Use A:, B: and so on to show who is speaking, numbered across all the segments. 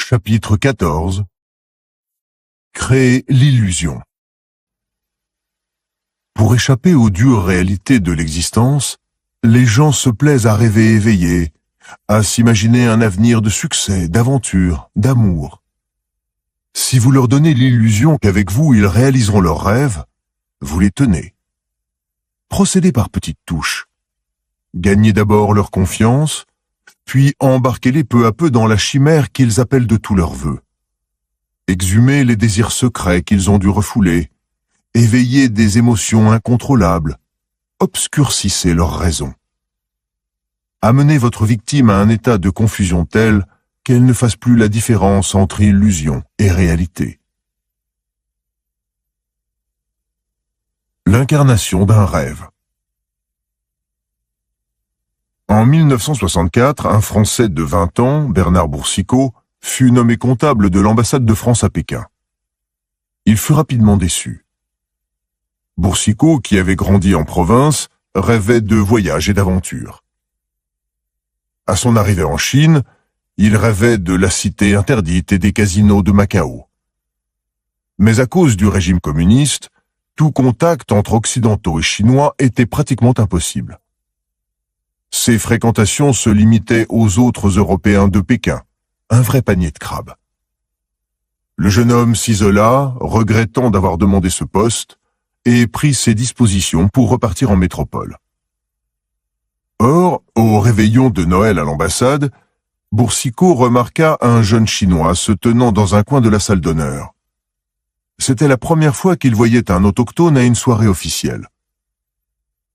A: Chapitre 14. Créer l'illusion. Pour échapper aux dures réalités de l'existence, les gens se plaisent à rêver éveillé, à s'imaginer un avenir de succès, d'aventure, d'amour. Si vous leur donnez l'illusion qu'avec vous ils réaliseront leurs rêves, vous les tenez. Procédez par petites touches. Gagnez d'abord leur confiance, puis embarquez-les peu à peu dans la chimère qu'ils appellent de tous leurs vœux. Exhumez les désirs secrets qu'ils ont dû refouler, éveillez des émotions incontrôlables, obscurcissez leurs raisons. Amenez votre victime à un état de confusion tel qu'elle ne fasse plus la différence entre illusion et réalité. L'incarnation d'un rêve. En 1964, un Français de 20 ans, Bernard Boursicot, fut nommé comptable de l'ambassade de France à Pékin. Il fut rapidement déçu. Boursicot, qui avait grandi en province, rêvait de voyages et d'aventures. À son arrivée en Chine, il rêvait de la cité interdite et des casinos de Macao. Mais à cause du régime communiste, tout contact entre occidentaux et chinois était pratiquement impossible. Ses fréquentations se limitaient aux autres Européens de Pékin, un vrai panier de crabes. Le jeune homme s'isola, regrettant d'avoir demandé ce poste, et prit ses dispositions pour repartir en métropole. Or, au réveillon de Noël à l'ambassade, Boursicot remarqua un jeune Chinois se tenant dans un coin de la salle d'honneur. C'était la première fois qu'il voyait un autochtone à une soirée officielle.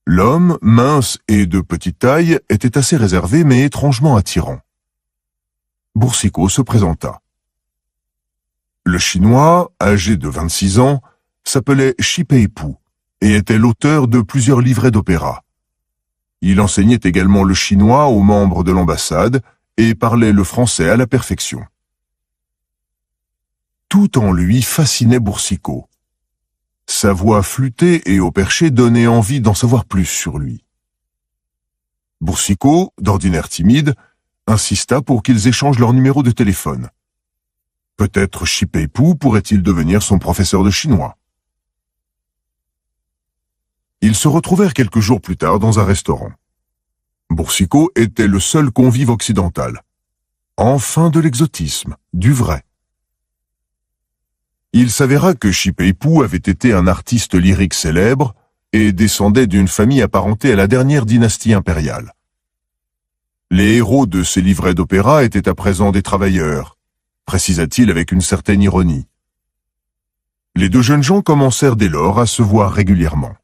A: L'homme, mince et de petite taille, était assez réservé mais étrangement attirant. Boursicot se présenta. Le Chinois, âgé de 26 ans, s'appelait Shi Pei-pu et était l'auteur de plusieurs livrets d'opéra. Il enseignait également le chinois aux membres de l'ambassade et parlait le français à la perfection. Tout en lui fascinait Boursicot. Sa voix flûtée et au perché donnait envie d'en savoir plus sur lui. Boursicot, d'ordinaire timide, insista pour qu'ils échangent leur numéro de téléphone. Peut-être Shi Pei-pu pourrait-il devenir son professeur de chinois. Ils se retrouvèrent quelques jours plus tard dans un restaurant. Boursicot était le seul convive occidental. Enfin de l'exotisme, du vrai. Il s'avéra que Shi Pei-pu avait été un artiste lyrique célèbre et descendait d'une famille apparentée à la dernière dynastie impériale. Les héros de ces livrets d'opéra étaient à présent des travailleurs, précisa-t-il avec une certaine ironie. Les deux jeunes gens commencèrent dès lors à se voir régulièrement.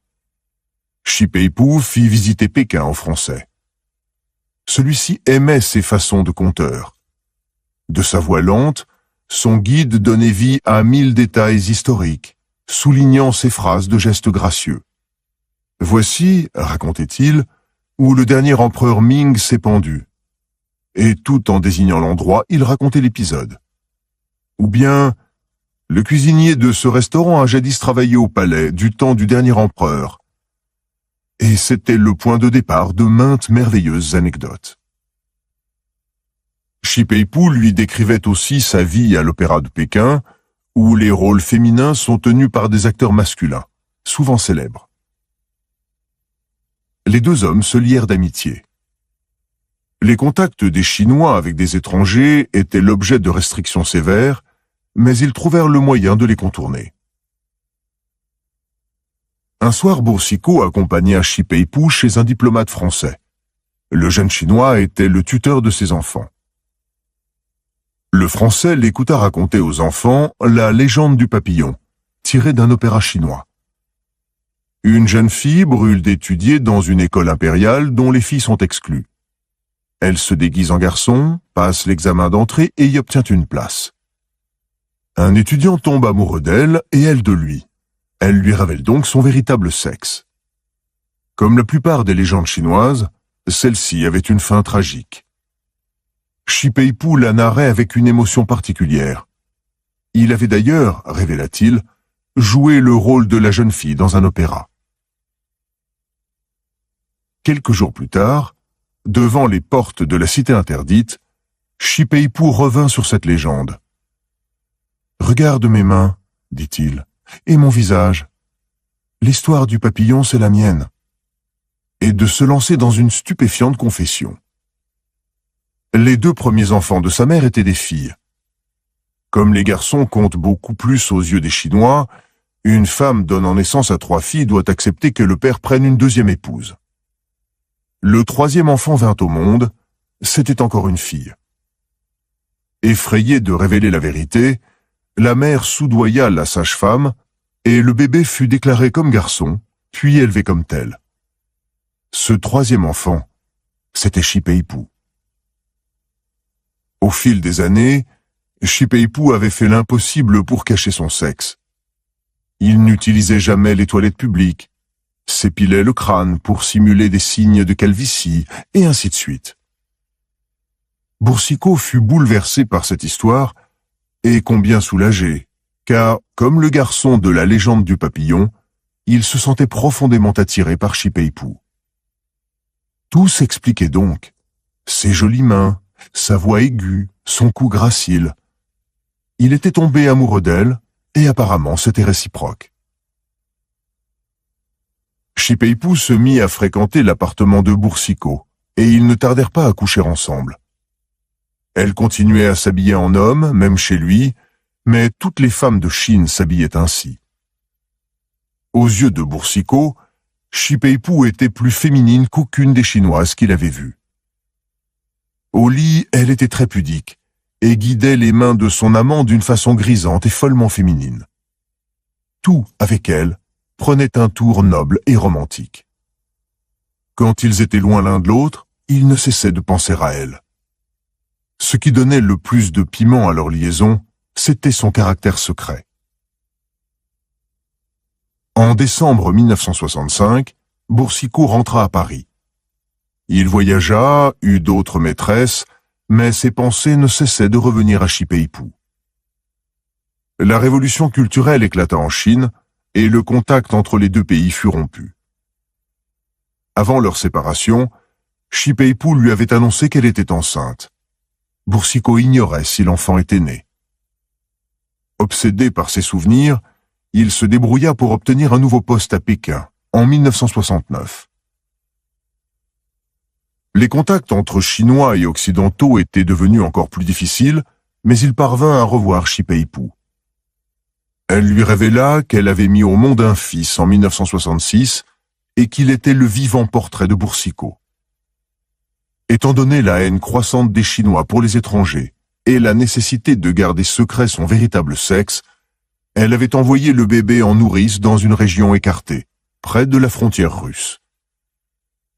A: Shi Pei-pu fit visiter Pékin au Français. Celui-ci aimait ses façons de conteur. De sa voix lente, son guide donnait vie à 1000 détails historiques, soulignant ses phrases de gestes gracieux. Voici, racontait-il, où le dernier empereur Ming s'est pendu. Et tout en désignant l'endroit, il racontait l'épisode. Ou bien, le cuisinier de ce restaurant a jadis travaillé au palais du temps du dernier empereur. Et c'était le point de départ de maintes merveilleuses anecdotes. Shi Pei-pu lui décrivait aussi sa vie à l'Opéra de Pékin, où les rôles féminins sont tenus par des acteurs masculins, souvent célèbres. Les deux hommes se lièrent d'amitié. Les contacts des Chinois avec des étrangers étaient l'objet de restrictions sévères, mais ils trouvèrent le moyen de les contourner. Un soir, Boursicot accompagna Shi Pei-pu chez un diplomate français. Le jeune Chinois était le tuteur de ses enfants. Le Français l'écouta raconter aux enfants la légende du papillon, tirée d'un opéra chinois. Une jeune fille brûle d'étudier dans une école impériale dont les filles sont exclues. Elle se déguise en garçon, passe l'examen d'entrée et y obtient une place. Un étudiant tombe amoureux d'elle et elle de lui. Elle lui révèle donc son véritable sexe. Comme la plupart des légendes chinoises, celle-ci avait une fin tragique. Shi Pei-pu la narrait avec une émotion particulière. Il avait d'ailleurs, révéla-t-il, joué le rôle de la jeune fille dans un opéra. Quelques jours plus tard, devant les portes de la cité interdite, Shi Peipu revint sur cette légende. « Regarde mes mains, dit-il, et mon visage. L'histoire du papillon, c'est la mienne. » Et de se lancer dans une stupéfiante confession. Les 2 premiers enfants de sa mère étaient des filles. Comme les garçons comptent beaucoup plus aux yeux des Chinois, une femme donnant naissance à 3 filles doit accepter que le père prenne une 2e épouse. Le 3e enfant vint au monde, c'était encore une fille. Effrayée de révéler la vérité, la mère soudoya la sage-femme et le bébé fut déclaré comme garçon, puis élevé comme tel. Ce 3e enfant, c'était Shi Peipu. Au fil des années, Shi Peipu avait fait l'impossible pour cacher son sexe. Il n'utilisait jamais les toilettes publiques, s'épilait le crâne pour simuler des signes de calvitie, et ainsi de suite. Boursicot fut bouleversé par cette histoire, et combien soulagé, car, comme le garçon de la légende du papillon, il se sentait profondément attiré par Shi Peipu. Tout s'expliquait donc. Ses jolies mains, sa voix aiguë, son cou gracile. Il était tombé amoureux d'elle, et apparemment c'était réciproque. Shi Peipu se mit à fréquenter l'appartement de Boursicot, et ils ne tardèrent pas à coucher ensemble. Elle continuait à s'habiller en homme, même chez lui, mais toutes les femmes de Chine s'habillaient ainsi. Aux yeux de Boursicot, Shi Peipu était plus féminine qu'aucune des Chinoises qu'il avait vues. Au lit, elle était très pudique, et guidait les mains de son amant d'une façon grisante et follement féminine. Tout, avec elle, prenait un tour noble et romantique. Quand ils étaient loin l'un de l'autre, il ne cessait de penser à elle. Ce qui donnait le plus de piment à leur liaison, c'était son caractère secret. En décembre 1965, Boursicot rentra à Paris. Il voyagea, eut d'autres maîtresses, mais ses pensées ne cessaient de revenir à Shi Peipu. La révolution culturelle éclata en Chine, et le contact entre les 2 pays fut rompu. Avant leur séparation, Shi Peipu lui avait annoncé qu'elle était enceinte. Boursicot ignorait si l'enfant était né. Obsédé par ses souvenirs, il se débrouilla pour obtenir un nouveau poste à Pékin, en 1969. Les contacts entre Chinois et Occidentaux étaient devenus encore plus difficiles, mais il parvint à revoir Shi Peipu. Elle lui révéla qu'elle avait mis au monde un fils en 1966 et qu'il était le vivant portrait de Boursicot. Étant donné la haine croissante des Chinois pour les étrangers et la nécessité de garder secret son véritable sexe, elle avait envoyé le bébé en nourrice dans une région écartée, près de la frontière russe.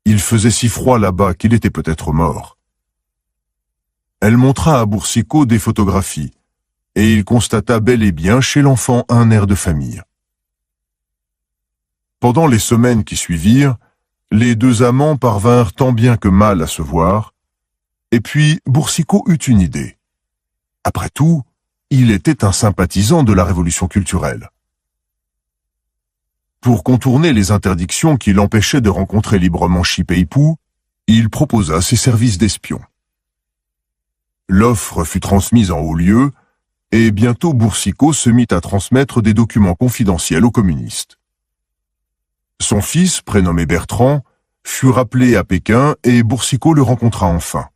A: Il faisait si froid là-bas qu'il était peut-être mort. Elle montra à Boursicot des photographies, et il constata bel et bien chez l'enfant un air de famille. Pendant les semaines qui suivirent, les 2 amants parvinrent tant bien que mal à se voir, et puis Boursicot eut une idée. Après tout, il était un sympathisant de la révolution culturelle. Pour contourner les interdictions qui l'empêchaient de rencontrer librement Shi Peipu, il proposa ses services d'espion. L'offre fut transmise en haut lieu, et bientôt Boursicot se mit à transmettre des documents confidentiels aux communistes. Son fils, prénommé Bertrand, fut rappelé à Pékin et Boursicot le rencontra enfin.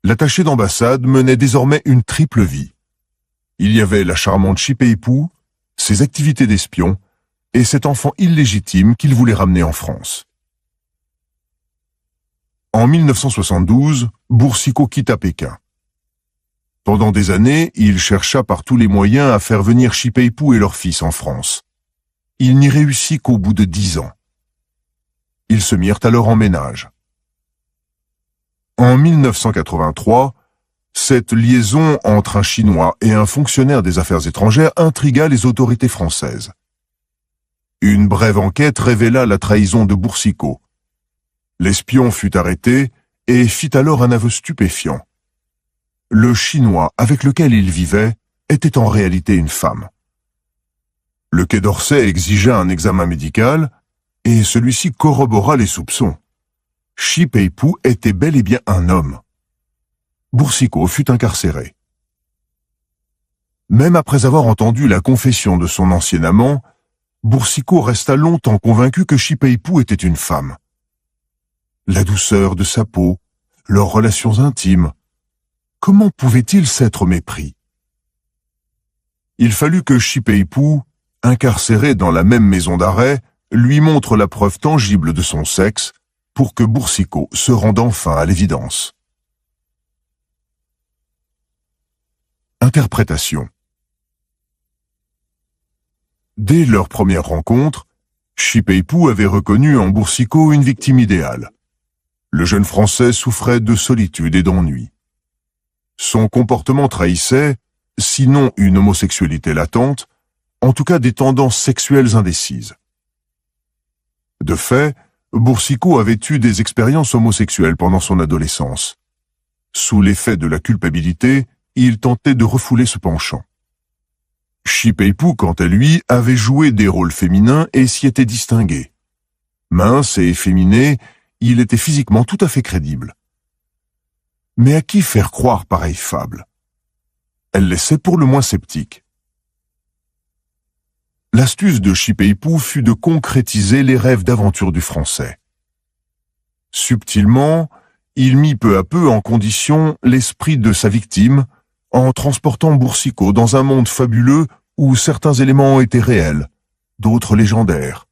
A: L'attaché d'ambassade menait désormais une triple vie. Il y avait la charmante Shi Peipu, ses activités d'espion, et cet enfant illégitime qu'il voulait ramener en France. En 1972, Boursicot quitta Pékin. Pendant des années, il chercha par tous les moyens à faire venir Shi Peipu et leur fils en France. Il n'y réussit qu'au bout de 10 ans. Ils se mirent alors en ménage. En 1983, cette liaison entre un Chinois et un fonctionnaire des affaires étrangères intrigua les autorités françaises. Une brève enquête révéla la trahison de Boursicot. L'espion fut arrêté et fit alors un aveu stupéfiant. Le Chinois avec lequel il vivait était en réalité une femme. Le Quai d'Orsay exigea un examen médical et celui-ci corrobora les soupçons. Shi Peipu était bel et bien un homme. Boursicot fut incarcéré. Même après avoir entendu la confession de son ancien amant, Boursicot resta longtemps convaincu que Shipei-Pu était une femme. La douceur de sa peau, leurs relations intimes, comment pouvaient-ils s'être mépris? Il fallut que Shipei-Pu, incarcéré dans la même maison d'arrêt, lui montre la preuve tangible de son sexe pour que Boursicot se rende enfin à l'évidence. Interprétation. Dès leur première rencontre, Shipei-Pu avait reconnu en Boursicot une victime idéale. Le jeune Français souffrait de solitude et d'ennui. Son comportement trahissait, sinon une homosexualité latente, en tout cas des tendances sexuelles indécises. De fait, Boursicot avait eu des expériences homosexuelles pendant son adolescence. Sous l'effet de la culpabilité, il tentait de refouler ce penchant. Shipei-Pu, quant à lui, avait joué des rôles féminins et s'y était distingué. Mince et efféminé, il était physiquement tout à fait crédible. Mais à qui faire croire pareille fable? Elle laissait pour le moins sceptique. L'astuce de Shipei-Pu fut de concrétiser les rêves d'aventure du Français. Subtilement, il mit peu à peu en condition l'esprit de sa victime en transportant Boursicot dans un monde fabuleux où certains éléments étaient réels, d'autres légendaires.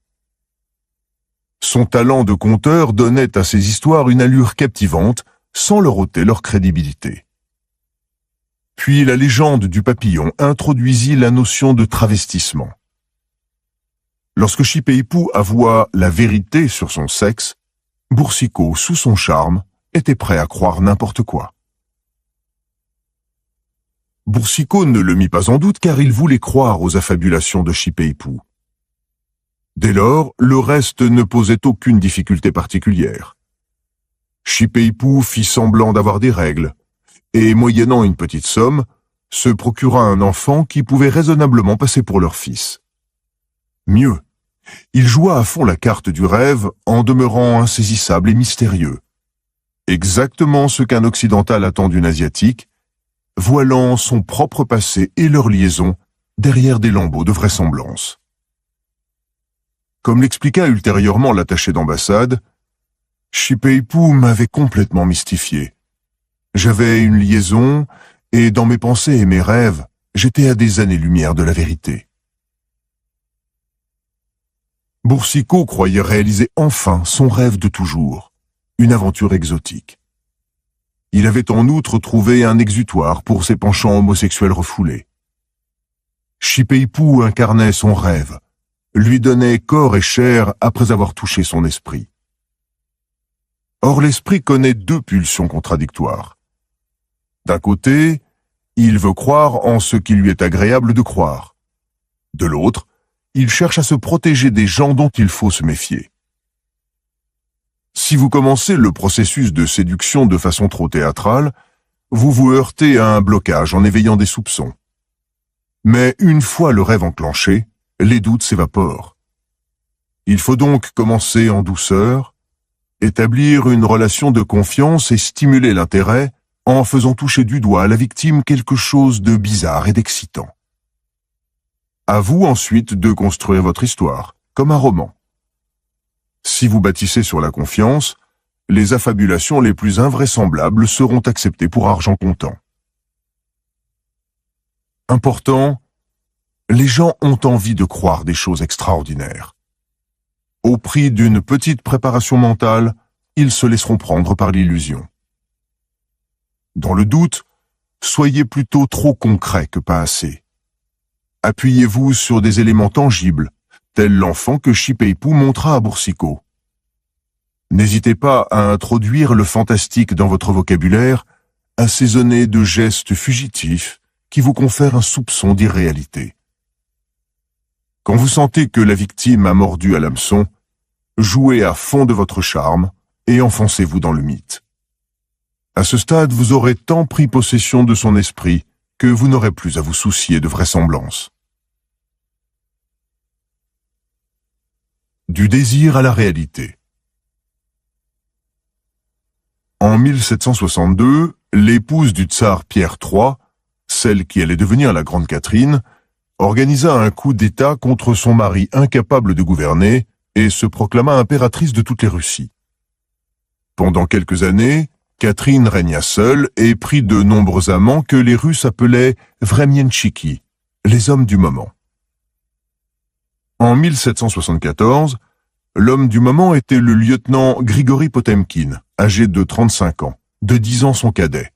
A: Son talent de conteur donnait à ses histoires une allure captivante sans leur ôter leur crédibilité. Puis la légende du papillon introduisit la notion de travestissement. Lorsque Shipei-Pu avoua la vérité sur son sexe, Boursicot, sous son charme, était prêt à croire n'importe quoi. Boursicot ne le mit pas en doute car il voulait croire aux affabulations de Shipei-Pu. Dès lors, le reste ne posait aucune difficulté particulière. Shipei-Pu fit semblant d'avoir des règles, et moyennant une petite somme, se procura un enfant qui pouvait raisonnablement passer pour leur fils. Mieux, il joua à fond la carte du rêve en demeurant insaisissable et mystérieux. Exactement ce qu'un occidental attend d'une asiatique, voilant son propre passé et leur liaison derrière des lambeaux de vraisemblance. Comme l'expliqua ultérieurement l'attaché d'ambassade, Shipei-Pu m'avait complètement mystifié. J'avais une liaison, et dans mes pensées et mes rêves, j'étais à des années-lumière de la vérité. Boursicot croyait réaliser enfin son rêve de toujours, une aventure exotique. Il avait en outre trouvé un exutoire pour ses penchants homosexuels refoulés. Shipei-Pu incarnait son rêve, lui donnait corps et chair après avoir touché son esprit. Or l'esprit connaît deux pulsions contradictoires. D'un côté, il veut croire en ce qui lui est agréable de croire. De l'autre, il cherche à se protéger des gens dont il faut se méfier. Si vous commencez le processus de séduction de façon trop théâtrale, vous vous heurtez à un blocage en éveillant des soupçons. Mais une fois le rêve enclenché, les doutes s'évaporent. Il faut donc commencer en douceur, établir une relation de confiance et stimuler l'intérêt en faisant toucher du doigt à la victime quelque chose de bizarre et d'excitant. À vous ensuite de construire votre histoire, comme un roman. Si vous bâtissez sur la confiance, les affabulations les plus invraisemblables seront acceptées pour argent comptant. Important, les gens ont envie de croire des choses extraordinaires. Au prix d'une petite préparation mentale, ils se laisseront prendre par l'illusion. Dans le doute, soyez plutôt trop concret que pas assez. Appuyez-vous sur des éléments tangibles, tel l'enfant que Shipei-Pu montra à Boursicot. N'hésitez pas à introduire le fantastique dans votre vocabulaire, assaisonné de gestes fugitifs qui vous confèrent un soupçon d'irréalité. Quand vous sentez que la victime a mordu à l'hameçon, jouez à fond de votre charme et enfoncez-vous dans le mythe. À ce stade, vous aurez tant pris possession de son esprit que vous n'aurez plus à vous soucier de vraisemblance. Du désir à la réalité. En 1762, l'épouse du tsar Pierre III, celle qui allait devenir la Grande Catherine, organisa un coup d'État contre son mari incapable de gouverner et se proclama impératrice de toutes les Russies. Pendant quelques années, Catherine régna seule et prit de nombreux amants que les Russes appelaient Vremienchiki, les hommes du moment. En 1774, l'homme du moment était le lieutenant Grigori Potemkin, âgé de 35 ans, de 10 ans son cadet.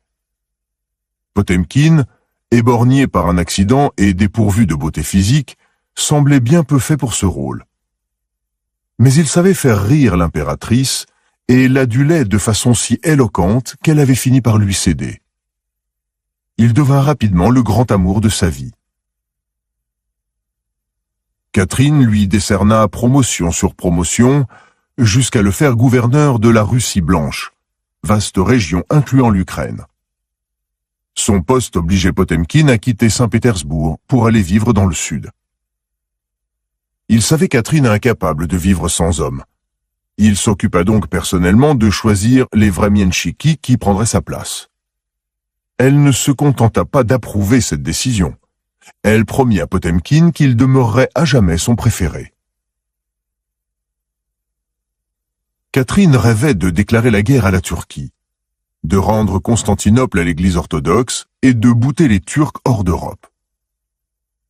A: Potemkin, éborgné par un accident et dépourvu de beauté physique, semblait bien peu fait pour ce rôle. Mais il savait faire rire l'impératrice et l'adulait de façon si éloquente qu'elle avait fini par lui céder. Il devint rapidement le grand amour de sa vie. Catherine lui décerna promotion sur promotion jusqu'à le faire gouverneur de la Russie blanche, vaste région incluant l'Ukraine. Son poste obligeait Potemkin à quitter Saint-Pétersbourg pour aller vivre dans le sud. Il savait Catherine incapable de vivre sans homme. Il s'occupa donc personnellement de choisir les Vremienchiki qui prendraient sa place. Elle ne se contenta pas d'approuver cette décision. Elle promit à Potemkin qu'il demeurerait à jamais son préféré. Catherine rêvait de déclarer la guerre à la Turquie, de rendre Constantinople à l'Église orthodoxe et de bouter les Turcs hors d'Europe.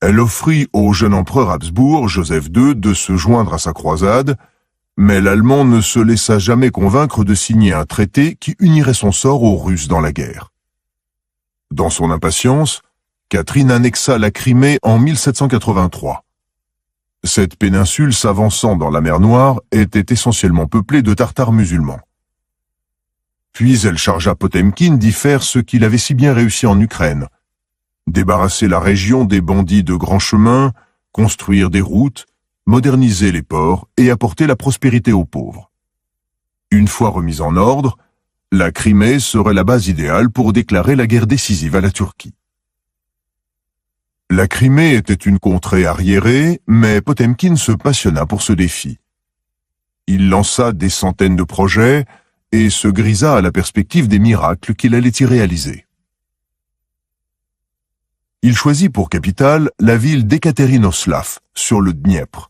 A: Elle offrit au jeune empereur Habsbourg, Joseph II, de se joindre à sa croisade, mais l'Allemand ne se laissa jamais convaincre de signer un traité qui unirait son sort aux Russes dans la guerre. Dans son impatience, Catherine annexa la Crimée en 1783. Cette péninsule s'avançant dans la mer Noire était essentiellement peuplée de Tartares musulmans. Puis elle chargea Potemkin d'y faire ce qu'il avait si bien réussi en Ukraine: débarrasser la région des bandits de grands chemins, construire des routes, moderniser les ports et apporter la prospérité aux pauvres. Une fois remise en ordre, la Crimée serait la base idéale pour déclarer la guerre décisive à la Turquie. La Crimée était une contrée arriérée, mais Potemkin se passionna pour ce défi. Il lança des centaines de projets et se grisa à la perspective des miracles qu'il allait y réaliser. Il choisit pour capitale la ville d'Ekaterinoslav, sur le Dniepr,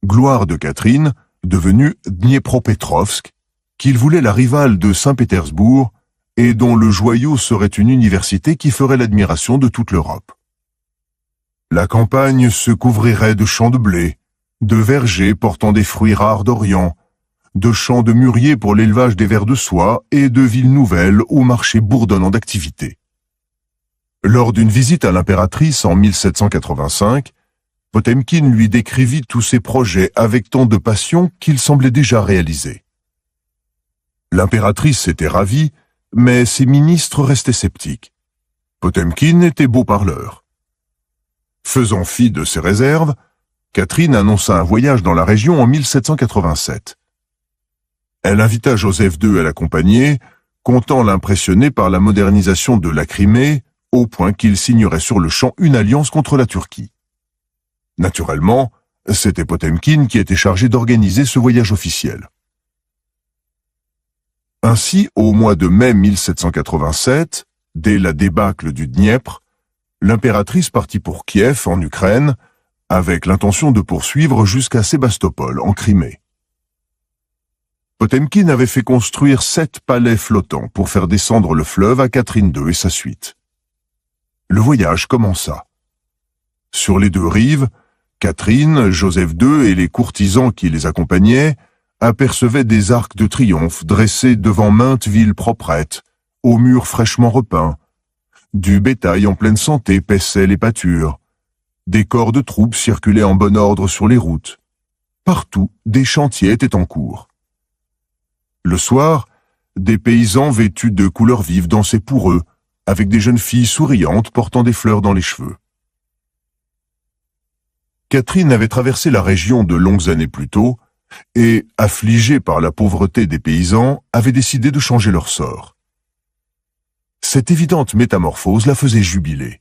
A: gloire de Catherine, devenue Dniepropetrovsk, qu'il voulait la rivale de Saint-Pétersbourg et dont le joyau serait une université qui ferait l'admiration de toute l'Europe. La campagne se couvrirait de champs de blé, de vergers portant des fruits rares d'Orient, de champs de mûriers pour l'élevage des vers de soie et de villes nouvelles au marché bourdonnant d'activités. Lors d'une visite à l'impératrice en 1785, Potemkin lui décrivit tous ses projets avec tant de passion qu'il semblait déjà réalisés. L'impératrice était ravie, mais ses ministres restaient sceptiques. Potemkin était beau parleur. Faisant fi de ses réserves, Catherine annonça un voyage dans la région en 1787. Elle invita Joseph II à l'accompagner, comptant l'impressionner par la modernisation de la Crimée, au point qu'il signerait sur le champ une alliance contre la Turquie. Naturellement, c'était Potemkin qui était chargé d'organiser ce voyage officiel. Ainsi, au mois de mai 1787, dès la débâcle du Dniepr, l'impératrice partit pour Kiev, en Ukraine, avec l'intention de poursuivre jusqu'à Sébastopol, en Crimée. Potemkin avait fait construire 7 palais flottants pour faire descendre le fleuve à Catherine II et sa suite. Le voyage commença. Sur les 2 rives, Catherine, Joseph II et les courtisans qui les accompagnaient apercevaient des arcs de triomphe dressés devant maintes villes proprettes, aux murs fraîchement repeints. Du bétail en pleine santé paissait les pâtures. Des corps de troupes circulaient en bon ordre sur les routes. Partout, des chantiers étaient en cours. Le soir, des paysans vêtus de couleurs vives dansaient pour eux, avec des jeunes filles souriantes portant des fleurs dans les cheveux. Catherine avait traversé la région de longues années plus tôt et, affligée par la pauvreté des paysans, avait décidé de changer leur sort. Cette évidente métamorphose la faisait jubiler.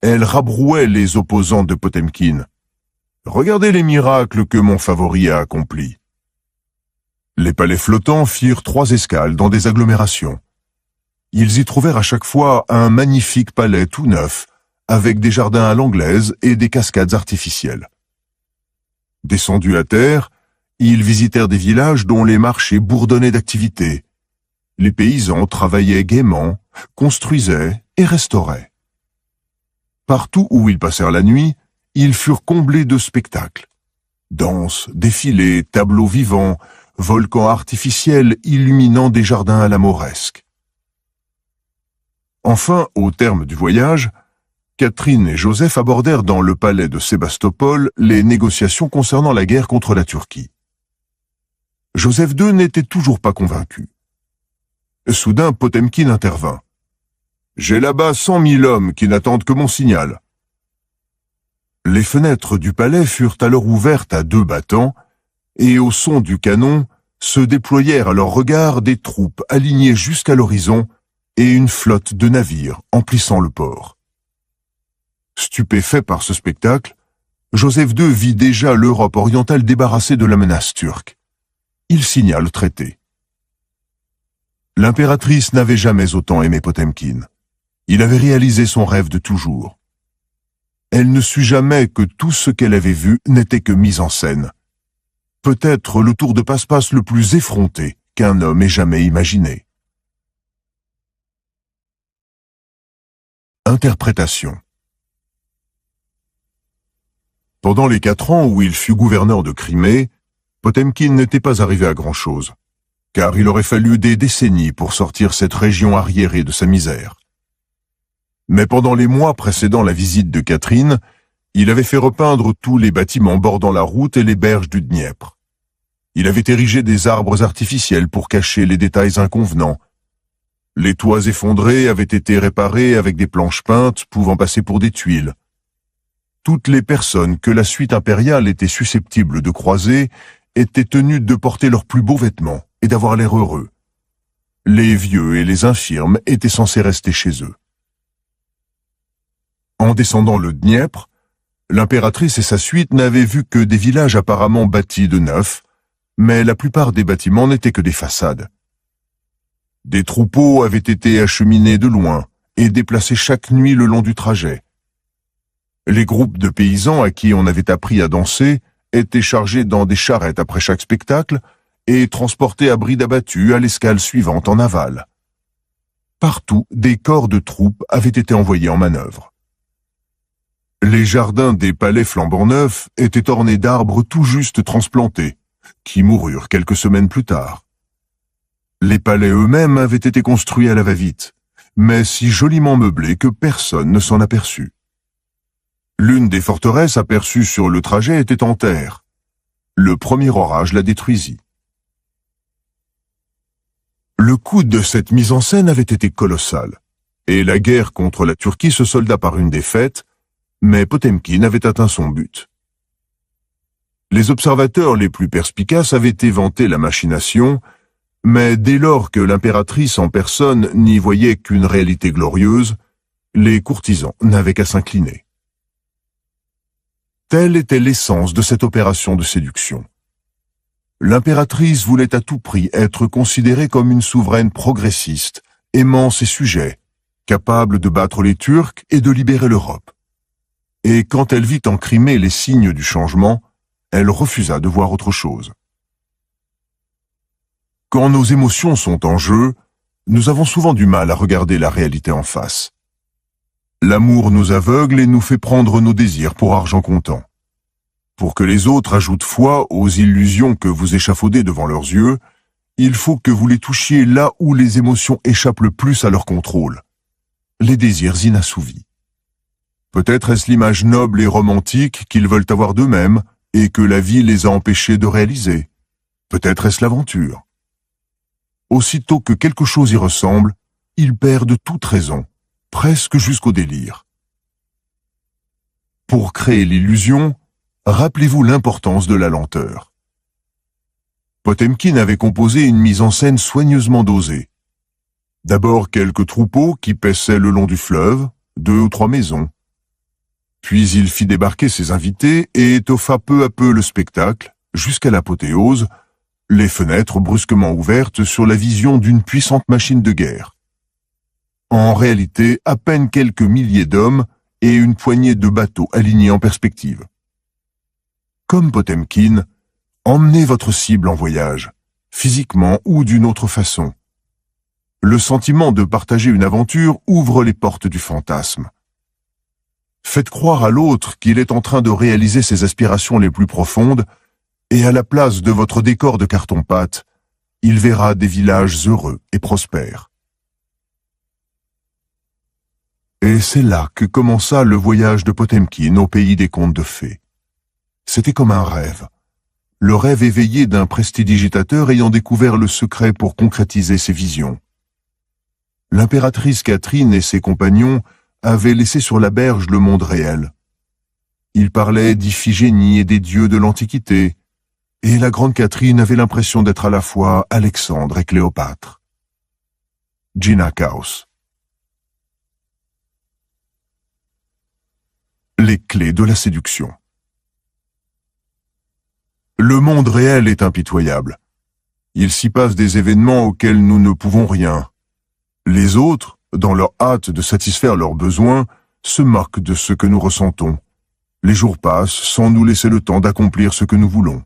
A: Elle rabrouait les opposants de Potemkin. « Regardez les miracles que mon favori a accomplis. » Les palais flottants firent 3 escales dans des agglomérations. Ils y trouvèrent à chaque fois un magnifique palais tout neuf, avec des jardins à l'anglaise et des cascades artificielles. Descendus à terre, ils visitèrent des villages dont les marchés bourdonnaient d'activité. Les paysans travaillaient gaiement, construisaient et restauraient. Partout où ils passèrent la nuit, ils furent comblés de spectacles. Danses, défilés, tableaux vivants, volcans artificiels illuminant des jardins à la mauresque. Enfin, au terme du voyage, Catherine et Joseph abordèrent dans le palais de Sébastopol les négociations concernant la guerre contre la Turquie. Joseph II n'était toujours pas convaincu. Soudain, Potemkin intervint. « J'ai là-bas 100 000 hommes qui n'attendent que mon signal. » Les fenêtres du palais furent alors ouvertes à 2 battants, et au son du canon se déployèrent à leur regard des troupes alignées jusqu'à l'horizon et une flotte de navires emplissant le port. Stupéfait par ce spectacle, Joseph II vit déjà l'Europe orientale débarrassée de la menace turque. Il signa le traité. L'impératrice n'avait jamais autant aimé Potemkin. Il avait réalisé son rêve de toujours. Elle ne sut jamais que tout ce qu'elle avait vu n'était que mise en scène. Peut-être le tour de passe-passe le plus effronté qu'un homme ait jamais imaginé. Interprétation. Pendant les 4 ans où il fut gouverneur de Crimée, Potemkin n'était pas arrivé à grand-chose, car il aurait fallu des décennies pour sortir cette région arriérée de sa misère. Mais pendant les mois précédant la visite de Catherine, il avait fait repeindre tous les bâtiments bordant la route et les berges du Dniepr. Il avait érigé des arbres artificiels pour cacher les détails inconvenants. Les toits effondrés avaient été réparés avec des planches peintes pouvant passer pour des tuiles. Toutes les personnes que la suite impériale était susceptible de croiser étaient tenues de porter leurs plus beaux vêtements et d'avoir l'air heureux. Les vieux et les infirmes étaient censés rester chez eux. En descendant le Dniepr, l'impératrice et sa suite n'avaient vu que des villages apparemment bâtis de neuf, mais la plupart des bâtiments n'étaient que des façades. Des troupeaux avaient été acheminés de loin et déplacés chaque nuit le long du trajet. Les groupes de paysans à qui on avait appris à danser étaient chargés dans des charrettes après chaque spectacle et transportés à bride abattue à l'escale suivante en aval. Partout, des corps de troupes avaient été envoyés en manœuvre. Les jardins des palais flambant neufs étaient ornés d'arbres tout juste transplantés, qui moururent quelques semaines plus tard. Les palais eux-mêmes avaient été construits à la va-vite, mais si joliment meublés que personne ne s'en aperçut. L'une des forteresses aperçues sur le trajet était en terre. Le premier orage la détruisit. Le coût de cette mise en scène avait été colossal, et la guerre contre la Turquie se solda par une défaite, mais Potemkin avait atteint son but. Les observateurs les plus perspicaces avaient éventé la machination, mais dès lors que l'impératrice en personne n'y voyait qu'une réalité glorieuse, les courtisans n'avaient qu'à s'incliner. Telle était l'essence de cette opération de séduction. L'impératrice voulait à tout prix être considérée comme une souveraine progressiste, aimant ses sujets, capable de battre les Turcs et de libérer l'Europe. Et quand elle vit en Crimée les signes du changement, elle refusa de voir autre chose. Quand nos émotions sont en jeu, nous avons souvent du mal à regarder la réalité en face. L'amour nous aveugle et nous fait prendre nos désirs pour argent comptant. Pour que les autres ajoutent foi aux illusions que vous échafaudez devant leurs yeux, il faut que vous les touchiez là où les émotions échappent le plus à leur contrôle. Les désirs inassouvis. Peut-être est-ce l'image noble et romantique qu'ils veulent avoir d'eux-mêmes et que la vie les a empêchés de réaliser. Peut-être est-ce l'aventure. Aussitôt que quelque chose y ressemble, ils perdent toute raison, presque jusqu'au délire. Pour créer l'illusion, rappelez-vous l'importance de la lenteur. Potemkin avait composé une mise en scène soigneusement dosée. D'abord quelques troupeaux qui paissaient le long du fleuve, 2 ou 3 maisons. Puis il fit débarquer ses invités et étoffa peu à peu le spectacle, jusqu'à l'apothéose, les fenêtres brusquement ouvertes sur la vision d'une puissante machine de guerre. En réalité, à peine quelques milliers d'hommes et une poignée de bateaux alignés en perspective. Comme Potemkin, emmenez votre cible en voyage, physiquement ou d'une autre façon. Le sentiment de partager une aventure ouvre les portes du fantasme. Faites croire à l'autre qu'il est en train de réaliser ses aspirations les plus profondes, et à la place de votre décor de carton-pâte, il verra des villages heureux et prospères. Et c'est là que commença le voyage de Potemkin au pays des contes de fées. C'était comme un rêve. Le rêve éveillé d'un prestidigitateur ayant découvert le secret pour concrétiser ses visions. L'impératrice Catherine et ses compagnons avaient laissé sur la berge le monde réel. Ils parlaient d'Iphigénie et des dieux de l'Antiquité, et la grande Catherine avait l'impression d'être à la fois Alexandre et Cléopâtre. Gina Kaus. Les clés de la séduction. Le monde réel est impitoyable. Il s'y passe des événements auxquels nous ne pouvons rien. Les autres, dans leur hâte de satisfaire leurs besoins, se moquent de ce que nous ressentons. Les jours passent sans nous laisser le temps d'accomplir ce que nous voulons.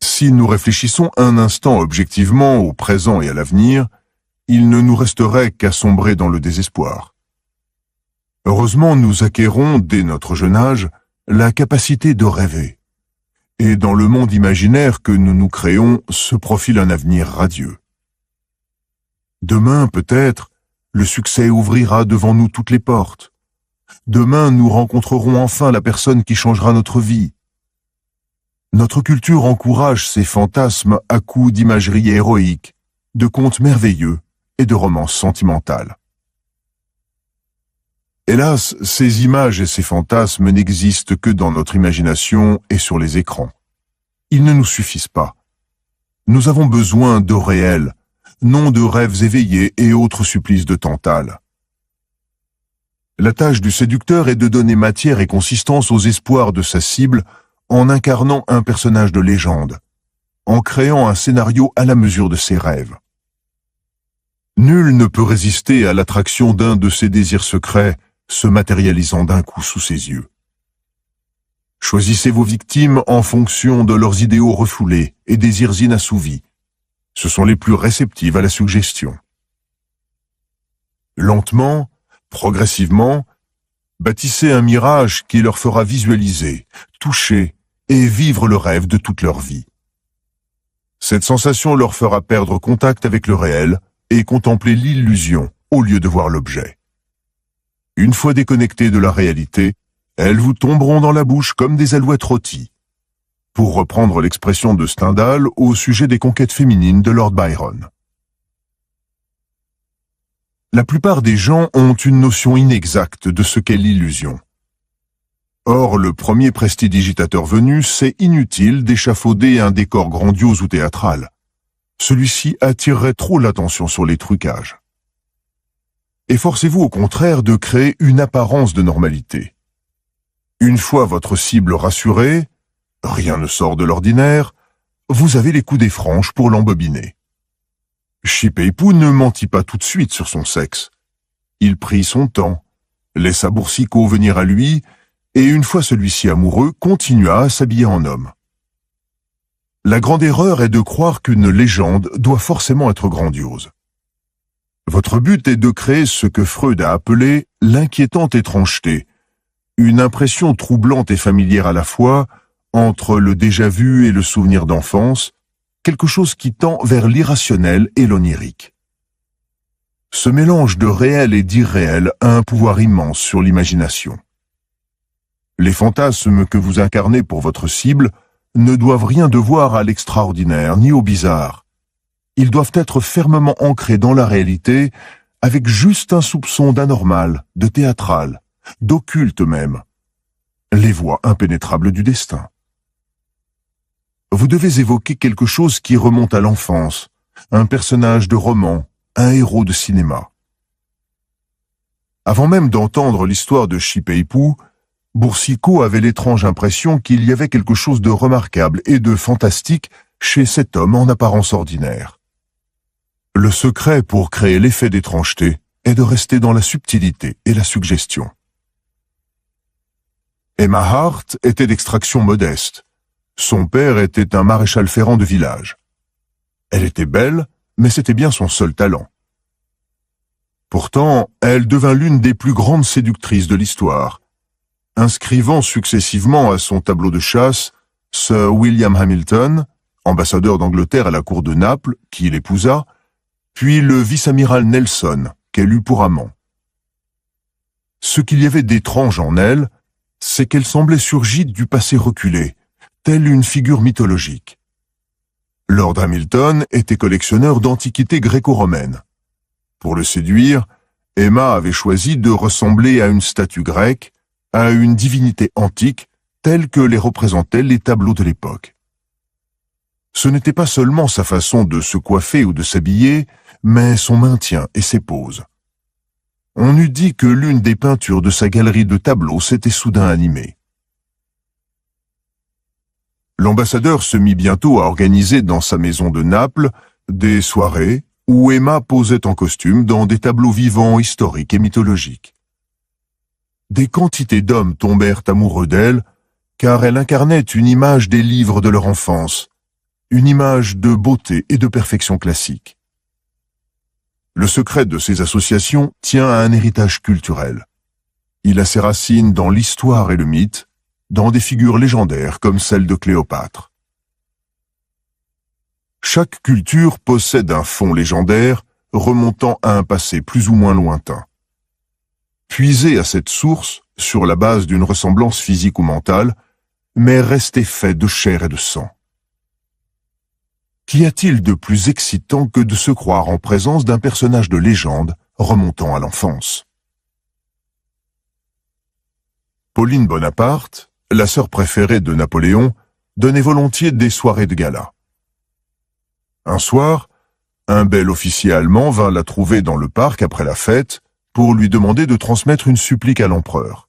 A: Si nous réfléchissons un instant objectivement au présent et à l'avenir, il ne nous resterait qu'à sombrer dans le désespoir. Heureusement, nous acquérons, dès notre jeune âge, la capacité de rêver. Et dans le monde imaginaire que nous nous créons se profile un avenir radieux. Demain, peut-être, le succès ouvrira devant nous toutes les portes. Demain, nous rencontrerons enfin la personne qui changera notre vie. Notre culture encourage ces fantasmes à coups d'imagerie héroïque, de contes merveilleux et de romances sentimentales. Hélas, ces images et ces fantasmes n'existent que dans notre imagination et sur les écrans. Ils ne nous suffisent pas. Nous avons besoin de réel, non de rêves éveillés et autres supplices de Tantale. La tâche du séducteur est de donner matière et consistance aux espoirs de sa cible en incarnant un personnage de légende, en créant un scénario à la mesure de ses rêves. Nul ne peut résister à l'attraction d'un de ses désirs secrets se matérialisant d'un coup sous ses yeux. Choisissez vos victimes en fonction de leurs idéaux refoulés et désirs inassouvis. Ce sont les plus réceptives à la suggestion. Lentement, progressivement, bâtissez un mirage qui leur fera visualiser, toucher et vivre le rêve de toute leur vie. Cette sensation leur fera perdre contact avec le réel et contempler l'illusion au lieu de voir l'objet. Une fois déconnectées de la réalité, elles vous tomberont dans la bouche comme des alouettes rôties. Pour reprendre l'expression de Stendhal au sujet des conquêtes féminines de Lord Byron. La plupart des gens ont une notion inexacte de ce qu'est l'illusion. Or, le premier prestidigitateur venu sait inutile d'échafauder un décor grandiose ou théâtral. Celui-ci attirerait trop l'attention sur les trucages. Efforcez-vous au contraire de créer une apparence de normalité. Une fois votre cible rassurée, rien ne sort de l'ordinaire, vous avez les coudées franches pour l'embobiner. Shipeipu ne mentit pas tout de suite sur son sexe. Il prit son temps, laissa Boursicot venir à lui, et une fois celui-ci amoureux, continua à s'habiller en homme. La grande erreur est de croire qu'une légende doit forcément être grandiose. Votre but est de créer ce que Freud a appelé l'inquiétante étrangeté, une impression troublante et familière à la fois, entre le déjà-vu et le souvenir d'enfance, quelque chose qui tend vers l'irrationnel et l'onirique. Ce mélange de réel et d'irréel a un pouvoir immense sur l'imagination. Les fantasmes que vous incarnez pour votre cible ne doivent rien devoir à l'extraordinaire ni au bizarre. Ils doivent être fermement ancrés dans la réalité, avec juste un soupçon d'anormal, de théâtral, d'occulte même, les voies impénétrables du destin. Vous devez évoquer quelque chose qui remonte à l'enfance, un personnage de roman, un héros de cinéma. Avant même d'entendre l'histoire de Shipeipu, Boursicot avait l'étrange impression qu'il y avait quelque chose de remarquable et de fantastique chez cet homme en apparence ordinaire. Le secret pour créer l'effet d'étrangeté est de rester dans la subtilité et la suggestion. Emma Hart était d'extraction modeste. Son père était un maréchal ferrant de village. Elle était belle, mais c'était bien son seul talent. Pourtant, elle devint l'une des plus grandes séductrices de l'histoire, inscrivant successivement à son tableau de chasse Sir William Hamilton, ambassadeur d'Angleterre à la cour de Naples, qui l'épousa, puis le vice-amiral Nelson, qu'elle eut pour amant. Ce qu'il y avait d'étrange en elle, c'est qu'elle semblait surgie du passé reculé, telle une figure mythologique. Lord Hamilton était collectionneur d'antiquités gréco-romaines. Pour le séduire, Emma avait choisi de ressembler à une statue grecque, à une divinité antique, telle que les représentaient les tableaux de l'époque. Ce n'était pas seulement sa façon de se coiffer ou de s'habiller, mais son maintien et ses poses. On eût dit que l'une des peintures de sa galerie de tableaux s'était soudain animée. L'ambassadeur se mit bientôt à organiser dans sa maison de Naples des soirées où Emma posait en costume dans des tableaux vivants historiques et mythologiques. Des quantités d'hommes tombèrent amoureux d'elle, car elle incarnait une image des livres de leur enfance, une image de beauté et de perfection classique. Le secret de ces associations tient à un héritage culturel. Il a ses racines dans l'histoire et le mythe, dans des figures légendaires comme celle de Cléopâtre. Chaque culture possède un fond légendaire remontant à un passé plus ou moins lointain. Puiser à cette source sur la base d'une ressemblance physique ou mentale, mais rester fait de chair et de sang. Qu'y a-t-il de plus excitant que de se croire en présence d'un personnage de légende remontant à l'enfance? Pauline Bonaparte, la sœur préférée de Napoléon, donnait volontiers des soirées de gala. Un soir, un bel officier allemand vint la trouver dans le parc après la fête pour lui demander de transmettre une supplique à l'empereur.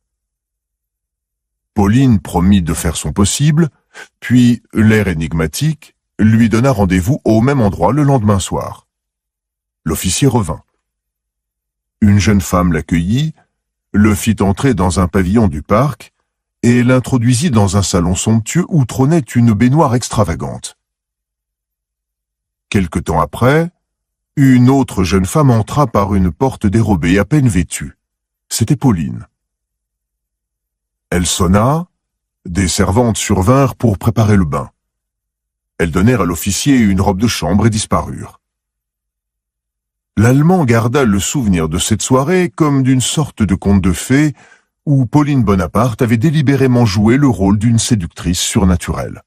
A: Pauline promit de faire son possible, puis, l'air énigmatique, lui donna rendez-vous au même endroit le lendemain soir. L'officier revint. Une jeune femme l'accueillit, le fit entrer dans un pavillon du parc et l'introduisit dans un salon somptueux où trônait une baignoire extravagante. Quelque temps après, une autre jeune femme entra par une porte dérobée à peine vêtue. C'était Pauline. Elle sonna, des servantes survinrent pour préparer le bain. Elles donnèrent à l'officier une robe de chambre et disparurent. L'Allemand garda le souvenir de cette soirée comme d'une sorte de conte de fées où Pauline Bonaparte avait délibérément joué le rôle d'une séductrice surnaturelle.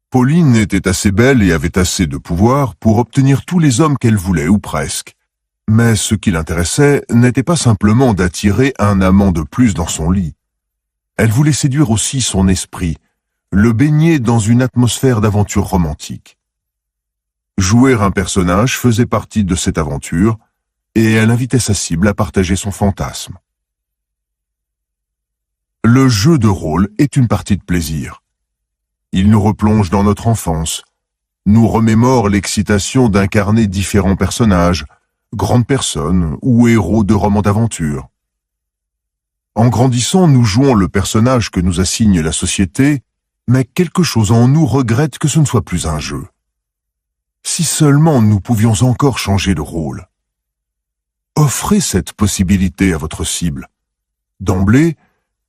A: Pauline était assez belle et avait assez de pouvoir pour obtenir tous les hommes qu'elle voulait, ou presque. Mais ce qui l'intéressait n'était pas simplement d'attirer un amant de plus dans son lit. Elle voulait séduire aussi son esprit, le baigner dans une atmosphère d'aventure romantique. Jouer un personnage faisait partie de cette aventure, et elle invitait sa cible à partager son fantasme. Le jeu de rôle est une partie de plaisir. Il nous replonge dans notre enfance, nous remémore l'excitation d'incarner différents personnages, grandes personnes ou héros de romans d'aventure. En grandissant, nous jouons le personnage que nous assigne la société, mais quelque chose en nous regrette que ce ne soit plus un jeu. Si seulement nous pouvions encore changer de rôle. Offrez cette possibilité à votre cible. D'emblée,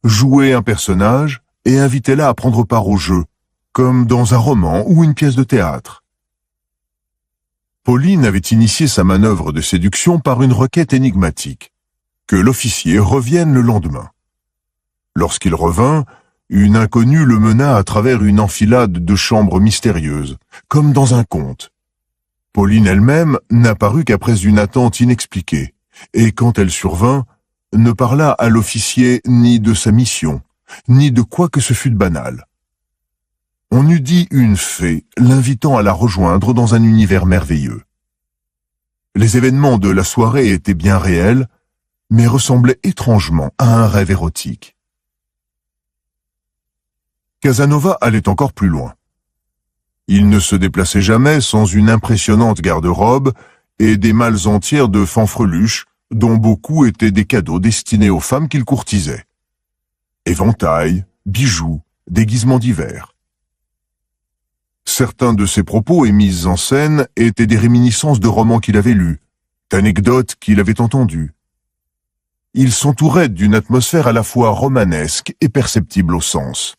A: jouez un personnage et invitez-la à prendre part au jeu, comme dans un roman ou une pièce de théâtre. Pauline avait initié sa manœuvre de séduction par une requête énigmatique, que l'officier revienne le lendemain. Lorsqu'il revint, une inconnue le mena à travers une enfilade de chambres mystérieuses, comme dans un conte. Pauline elle-même n'apparut qu'après une attente inexpliquée, et quand elle survint, ne parla à l'officier ni de sa mission, ni de quoi que ce fût de banal. On eût dit une fée l'invitant à la rejoindre dans un univers merveilleux. Les événements de la soirée étaient bien réels, mais ressemblaient étrangement à un rêve érotique. Casanova allait encore plus loin. Il ne se déplaçait jamais sans une impressionnante garde-robe et des malles entières de fanfreluches, dont beaucoup étaient des cadeaux destinés aux femmes qu'il courtisait. Éventails, bijoux, déguisements divers. Certains de ses propos et mises en scène étaient des réminiscences de romans qu'il avait lus, d'anecdotes qu'il avait entendues. Il s'entourait d'une atmosphère à la fois romanesque et perceptible au sens.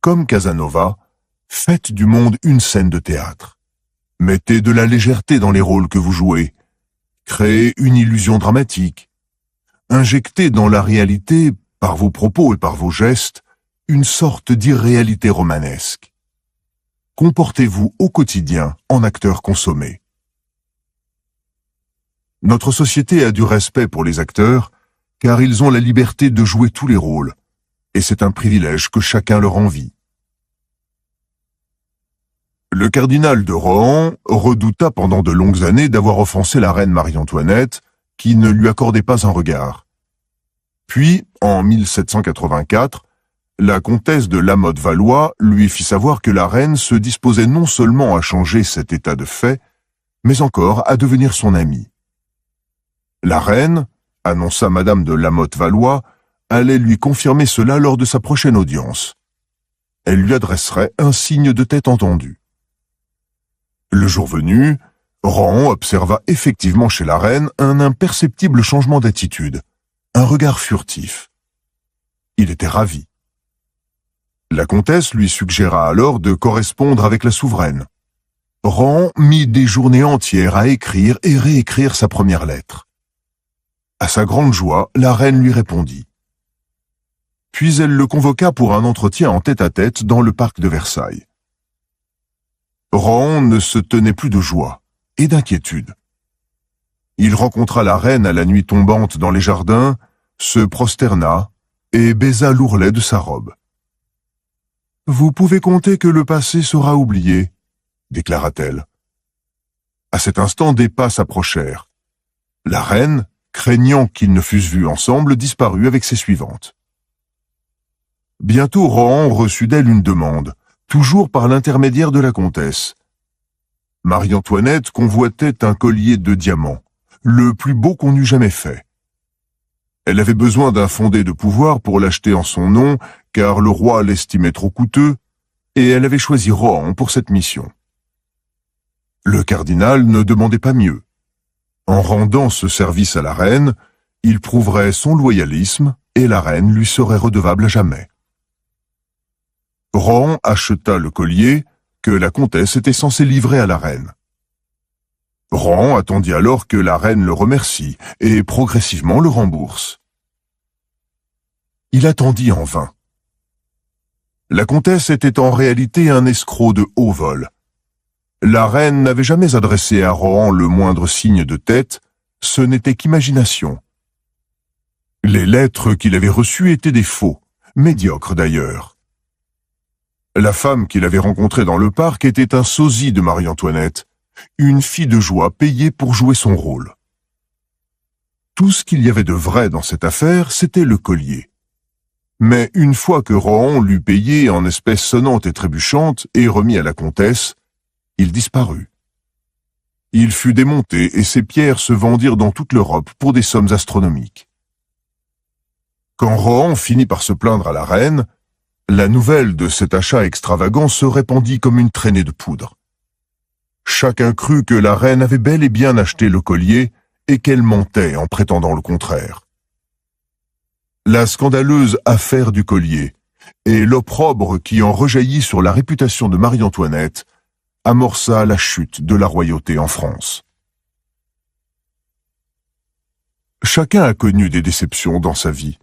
A: Comme Casanova, faites du monde une scène de théâtre. Mettez de la légèreté dans les rôles que vous jouez. Créez une illusion dramatique. Injectez dans la réalité, par vos propos et par vos gestes, une sorte d'irréalité romanesque. Comportez-vous au quotidien en acteur consommé. Notre société a du respect pour les acteurs, car ils ont la liberté de jouer tous les rôles, et c'est un privilège que chacun leur envie. Le cardinal de Rohan redouta pendant de longues années d'avoir offensé la reine Marie-Antoinette, qui ne lui accordait pas un regard. Puis, en 1784, la comtesse de Lamotte-Valois lui fit savoir que la reine se disposait non seulement à changer cet état de fait, mais encore à devenir son amie. La reine, annonça Madame de Lamotte-Valois, allait lui confirmer cela lors de sa prochaine audience. Elle lui adresserait un signe de tête entendu. Le jour venu, Rohan observa effectivement chez la reine un imperceptible changement d'attitude, un regard furtif. Il était ravi. La comtesse lui suggéra alors de correspondre avec la souveraine. Rohan mit des journées entières à écrire et réécrire sa première lettre. À sa grande joie, la reine lui répondit. Puis elle le convoqua pour un entretien en tête-à-tête dans le parc de Versailles. Rohan ne se tenait plus de joie et d'inquiétude. Il rencontra la reine à la nuit tombante dans les jardins, se prosterna et baisa l'ourlet de sa robe. « Vous pouvez compter que le passé sera oublié, » déclara-t-elle. À cet instant, des pas s'approchèrent. La reine, craignant qu'ils ne fussent vus ensemble, disparut avec ses suivantes. Bientôt, Rohan reçut d'elle une demande, toujours par l'intermédiaire de la comtesse. Marie-Antoinette convoitait un collier de diamants, le plus beau qu'on eût jamais fait. Elle avait besoin d'un fondé de pouvoir pour l'acheter en son nom, car le roi l'estimait trop coûteux, et elle avait choisi Rohan pour cette mission. Le cardinal ne demandait pas mieux. En rendant ce service à la reine, il prouverait son loyalisme et la reine lui serait redevable à jamais. Rohan acheta le collier que la comtesse était censée livrer à la reine. Rohan attendit alors que la reine le remercie et progressivement le rembourse. Il attendit en vain. La comtesse était en réalité un escroc de haut vol. La reine n'avait jamais adressé à Rohan le moindre signe de tête, ce n'était qu'imagination. Les lettres qu'il avait reçues étaient des faux, médiocres d'ailleurs. La femme qu'il avait rencontrée dans le parc était un sosie de Marie-Antoinette, une fille de joie payée pour jouer son rôle. Tout ce qu'il y avait de vrai dans cette affaire, c'était le collier. Mais une fois que Rohan l'eut payé en espèces sonnantes et trébuchantes et remis à la comtesse, il disparut. Il fut démonté et ses pierres se vendirent dans toute l'Europe pour des sommes astronomiques. Quand Rohan finit par se plaindre à la reine, la nouvelle de cet achat extravagant se répandit comme une traînée de poudre. Chacun crut que la reine avait bel et bien acheté le collier et qu'elle mentait en prétendant le contraire. La scandaleuse affaire du collier et l'opprobre qui en rejaillit sur la réputation de Marie-Antoinette amorça la chute de la royauté en France. Chacun a connu des déceptions dans sa vie.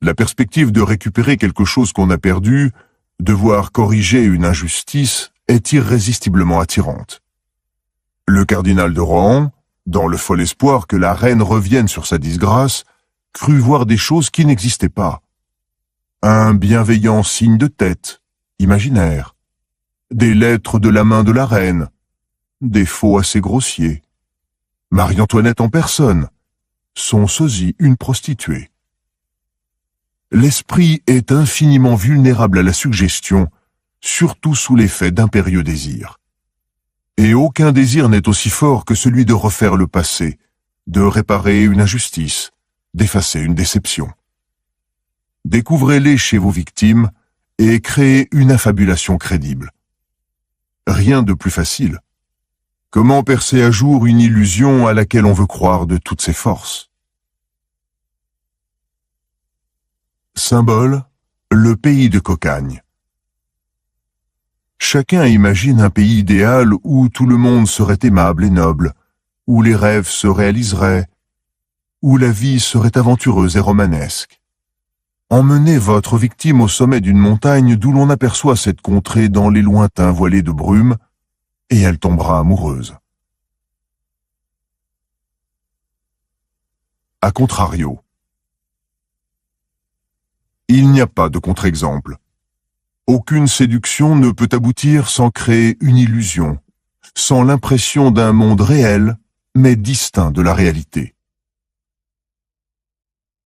A: La perspective de récupérer quelque chose qu'on a perdu, de voir corriger une injustice, est irrésistiblement attirante. Le cardinal de Rohan, dans le fol espoir que la reine revienne sur sa disgrâce, crut voir des choses qui n'existaient pas. Un bienveillant signe de tête, imaginaire. Des lettres de la main de la reine. Des faux assez grossiers. Marie-Antoinette en personne. Son sosie, une prostituée. L'esprit est infiniment vulnérable à la suggestion, surtout sous l'effet d'impérieux désirs. Et aucun désir n'est aussi fort que celui de refaire le passé, de réparer une injustice, d'effacer une déception. Découvrez-les chez vos victimes et créez une affabulation crédible. Rien de plus facile. Comment percer à jour une illusion à laquelle on veut croire de toutes ses forces? Symbole, le pays de Cocagne. Chacun imagine un pays idéal où tout le monde serait aimable et noble, où les rêves se réaliseraient, où la vie serait aventureuse et romanesque. Emmenez votre victime au sommet d'une montagne d'où l'on aperçoit cette contrée dans les lointains voilés de brume, et elle tombera amoureuse. A contrario, il n'y a pas de contre-exemple. Aucune séduction ne peut aboutir sans créer une illusion, sans l'impression d'un monde réel, mais distinct de la réalité.